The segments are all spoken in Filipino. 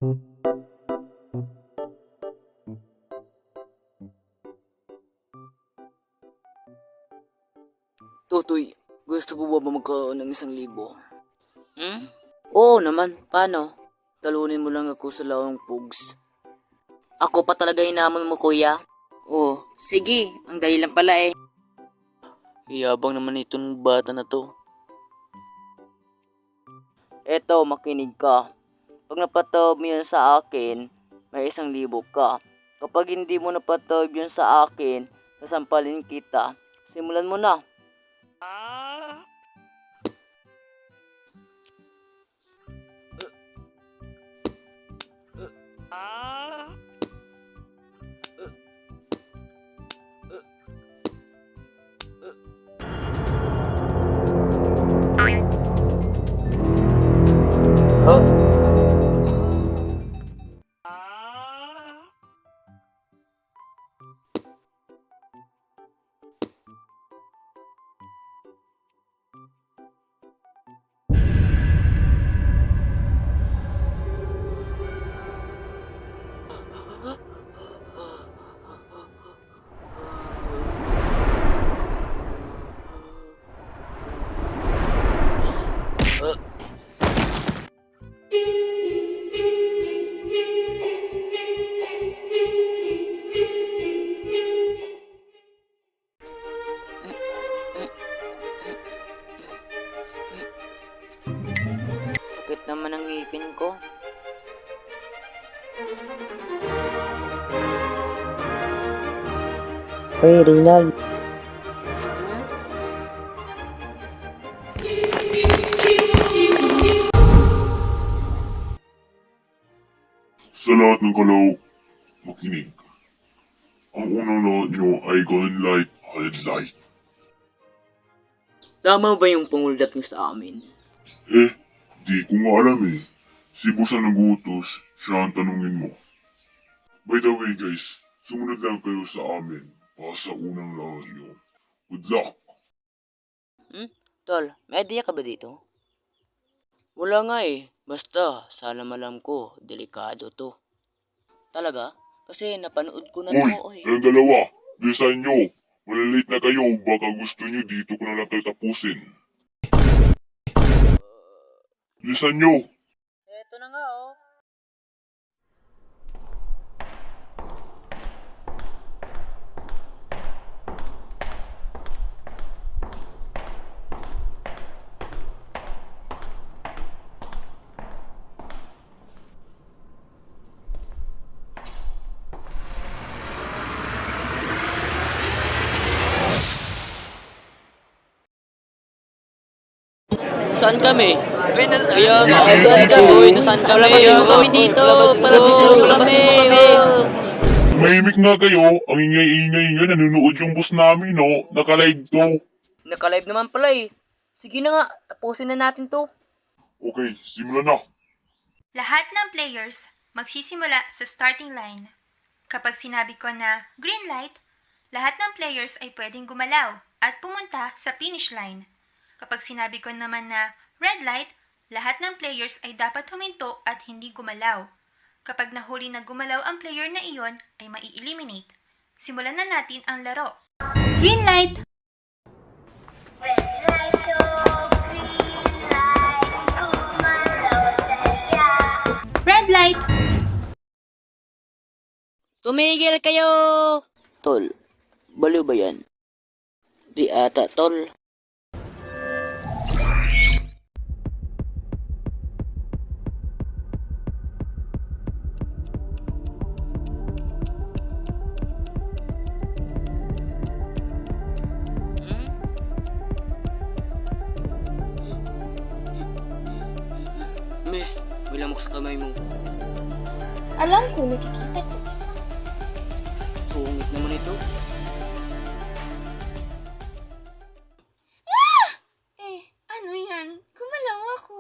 Totoy, gusto mo ba magkaroon ng 1,000? Oo naman, paano? Talunin mo lang ako sa larong pugs. Ako pa talaga hinamon mo, kuya? Oh, sige, ang dahilan pala eh. Yabang naman itong bata na to. Eto, makinig ka. Pag napatawag mo yun sa akin, may 1,000 ka. Kapag hindi mo napatawag yun sa akin, sasampalin kita. Simulan mo na. Sakit naman ang ngipin ko. Hoy, Rinald. Sa lahat ng kalaw, makinig. Ang unang lahat nyo ay green light, red light. Tama ba yung pangulat niyo sa amin? Di ko nga alam eh. Si boss ang nag-uutos, siya ang tanungin mo. By the way guys, sumunod lang kayo sa amin para sa unang lahat nyo. Good luck! Tol, may idea ka ba dito? Wala nga eh. Basta, sa alam ko, delikado to. Talaga? Kasi napanood ko na to eh. Kayong dalawa, bilisan nyo. Malalate na kayo, baka gusto nyo dito ko na lang kayo tapusin. Bilisan nyo! Eto na nga oh. Saan kami? Ayan, saan kami? Nasaan kami? Ayan, kami dito. Palabas kami. Mahimik nga kayo, ang ingay-ingay nyo, nanonood yung boss namin, no? Naka-live to. Naka-live naman pala eh. Sige na nga, tapusin na natin to. Okay, simulan na. Lahat ng players magsisimula sa starting line. Kapag sinabi ko na green light, lahat ng players ay pwedeng gumalaw at pumunta sa finish line. Kapag sinabi ko naman na red light, lahat ng players ay dapat huminto at hindi gumalaw. Kapag nahuli na gumalaw ang player na iyon, ay mai-eliminate. Simulan na natin ang laro. Green light! Red light! Tumigil kayo! Tol, baliw ba yan? Di ata, tol. Miss, may lamok sa kamay mo. Alam ko, nakikita ko. Sungit naman ito. Ano yan? Gumalaw ako.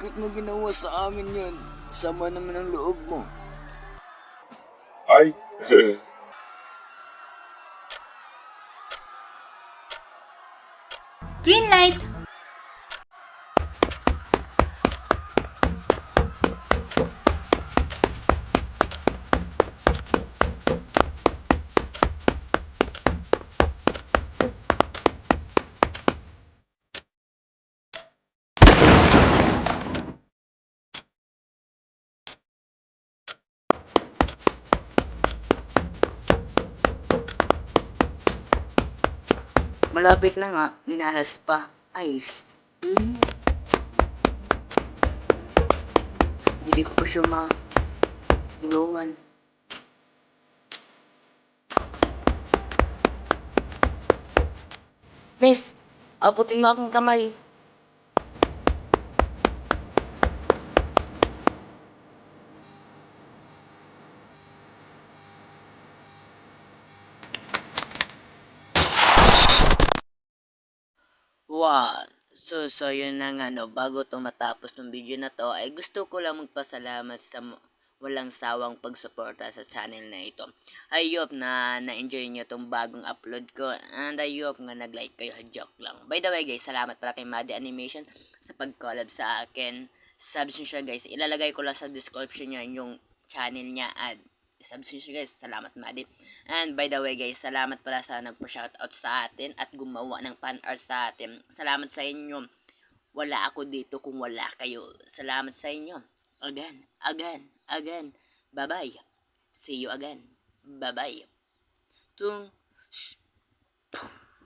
Bakit mo ginawa sa amin yan? Sama naman ang loob mo. Ay, Green light! Malapit na nga, minalas pa. Ice. Hindi ko pa siya tulungan. Miss, abutin mo akong kamay. Wow. So yun na nga no, bago to matapos ng video na to, ay gusto ko lang magpasalamat sa walang sawang pagsuporta sa channel na ito. I hope na na-enjoy nyo tong bagong upload ko, and I hope nga nag-like kayo, joke lang. By the way guys, salamat pala kay Madi Animation sa pag-collab sa akin. Subscribe siya guys, ilalagay ko lang sa description niya yung channel niya, at subscribe guys. Salamat Madi. And by the way guys, salamat pala sa nagpa-shoutout sa atin at gumawa ng fan art sa atin. Salamat sa inyo. Wala ako dito kung wala kayo. Salamat sa inyo. Again. Bye-bye. See you again. Bye-bye. Tung